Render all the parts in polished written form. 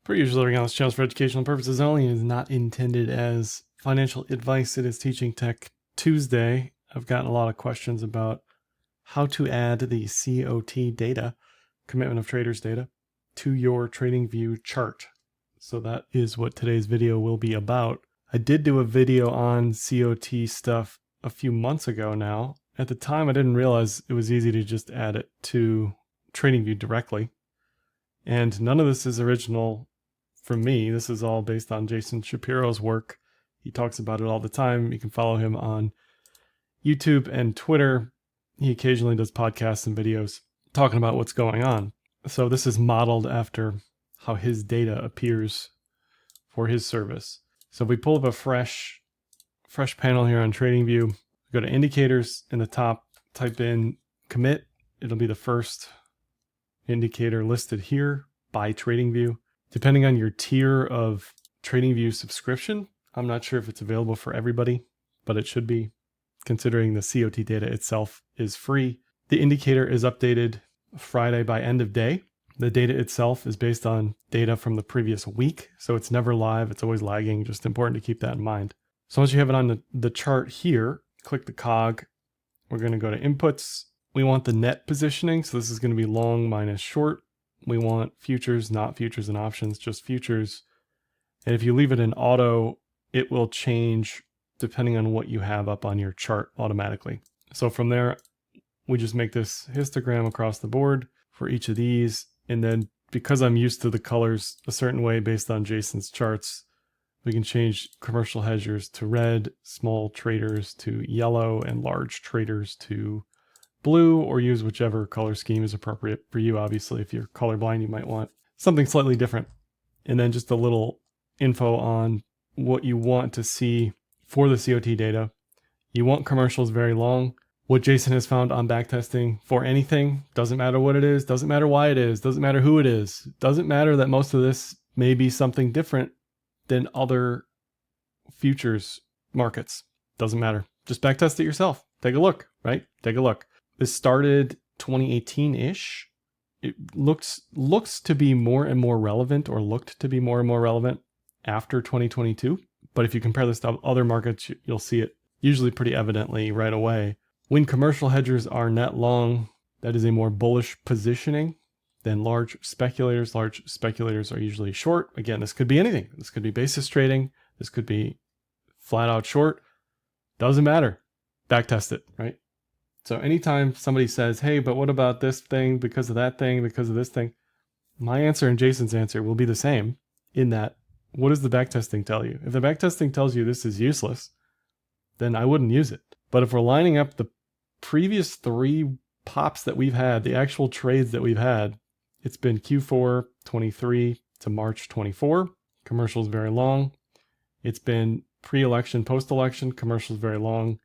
Per usual, on this channel is for educational purposes only and is not intended as financial advice. It is Teaching Tech Tuesday. I've gotten a lot of questions about how to add the COT data, commitment of traders data, to your TradingView chart. So that is what today's video will be about. I did do a video on COT stuff a few months ago now. At the time, I didn't realize it was easy to just add it to TradingView directly. And none of this is original from me. This is all based on Jason Shapiro's work. He talks about it all the time. You can follow him on YouTube and Twitter. He occasionally does podcasts and videos talking about what's going on. So this is modeled after how his data appears for his service. So if we pull up a fresh panel here on TradingView, go to indicators in the top, type in commit. It'll be the first indicator listed here by TradingView. Depending on your tier of TradingView subscription, I'm not sure if it's available for everybody, but it should be, considering the COT data itself is free. The indicator is updated Friday by end of day. The data itself is based on data from the previous week, so it's never live. It's always lagging. Just important to keep that in mind. So once you have it on the chart here, click the cog. We're going to go to inputs. We want the net positioning. So this is going to be long minus short. We want futures, not futures and options, just futures. And if you leave it in auto, it will change depending on what you have up on your chart automatically. So from there, we just make this histogram across the board for each of these. And then because I'm used to the colors a certain way based on Jason's charts, we can change commercial hedgers to red, small traders to yellow, and large traders to blue, or use whichever color scheme is appropriate for you. Obviously, if you're colorblind, you might want something slightly different. And then just a little info on what you want to see for the COT data. You want commercials very long. What Jason has found on backtesting for anything, doesn't matter what it is, doesn't matter why it is, doesn't matter who it is, doesn't matter that most of this may be something different than other futures markets. Doesn't matter. Just backtest it yourself. Take a look, right? Take a look. This started 2018-ish. It looks to be more and more relevant, or looked to be more and more relevant after 2022. But if you compare this to other markets, you'll see it usually pretty evidently right away. When commercial hedgers are net long, that is a more bullish positioning than large speculators. Large speculators are usually short. Again, this could be anything. This could be basis trading. This could be flat out short. Doesn't matter. Backtest it, right? So anytime somebody says, hey, but what about this thing because of that thing, because of this thing? My answer and Jason's answer will be the same in that, what does the backtesting tell you? If the backtesting tells you this is useless, then I wouldn't use it. But if we're lining up the previous 3 pops that we've had, the actual trades that we've had, it's been Q4 23 to March 24. Commercials very long. It's been pre-election, post-election, commercials very long.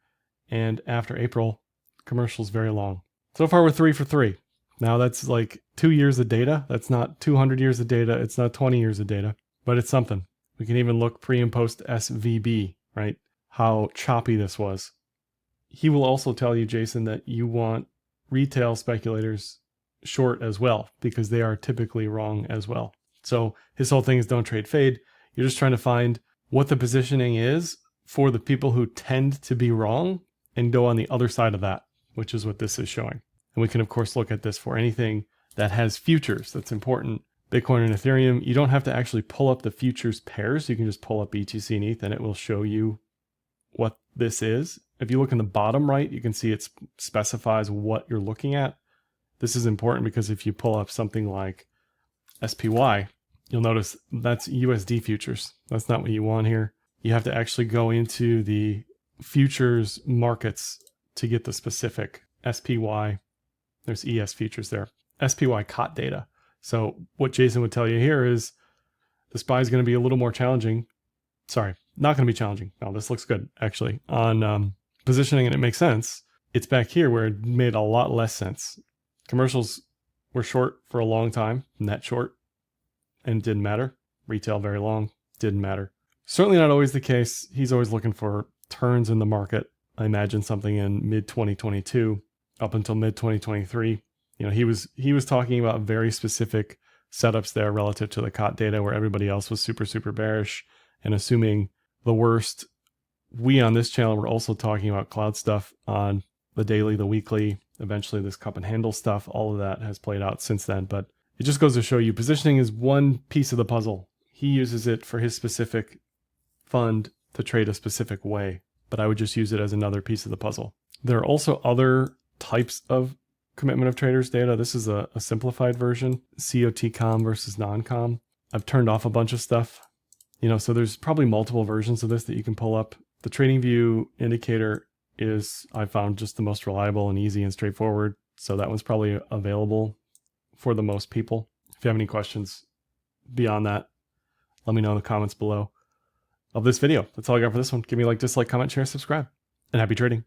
And after April, commercials very long. So far we're 3 for 3. Now that's like 2 years of data. That's not 200 years of data. It's not 20 years of data, but it's something. We can even look pre and post SVB, right? How choppy this was. He will also tell you, Jason, that you want retail speculators short as well, because they are typically wrong as well. So his whole thing is don't trade fade. You're just trying to find what the positioning is for the people who tend to be wrong and go on the other side of that, which is what this is showing. And we can, of course, look at this for anything that has futures. That's important. Bitcoin and Ethereum, you don't have to actually pull up the futures pairs. You can just pull up BTC and ETH and it will show you what this is. If you look in the bottom right, you can see it specifies what you're looking at. This is important because if you pull up something like SPY, you'll notice that's USD futures. That's not what you want here. You have to actually go into the futures markets to get the specific SPY. There's ES futures there. SPY COT data. So what Jason would tell you here is the SPY is going to be a little more challenging. Sorry, not going to be challenging. No, this looks good actually on positioning, and it makes sense. It's back here where it made a lot less sense. Commercials were short for a long time, net short, and it didn't matter. Retail very long, didn't matter. Certainly not always the case. He's always looking for turns in the market. I imagine something in mid 2022 up until mid 2023. You know, he was talking about very specific setups there relative to the COT data where everybody else was super, super bearish and assuming the worst. We on this channel were also talking about cloud stuff on the daily, the weekly, eventually this cup and handle stuff. All of that has played out since then, but it just goes to show you positioning is one piece of the puzzle. He uses it for his specific fund to trade a specific way, but I would just use it as another piece of the puzzle. There are also other types of commitment of traders data. This is a simplified version, COT com versus non-com. I've turned off a bunch of stuff, so there's probably multiple versions of this that you can pull up. The TradingView indicator is, I found, just the most reliable and easy and straightforward. So that one's probably available for the most people. If you have any questions beyond that, let me know in the comments below of this video. That's all I got for this one. Give me a like, dislike, comment, share, subscribe, and happy trading.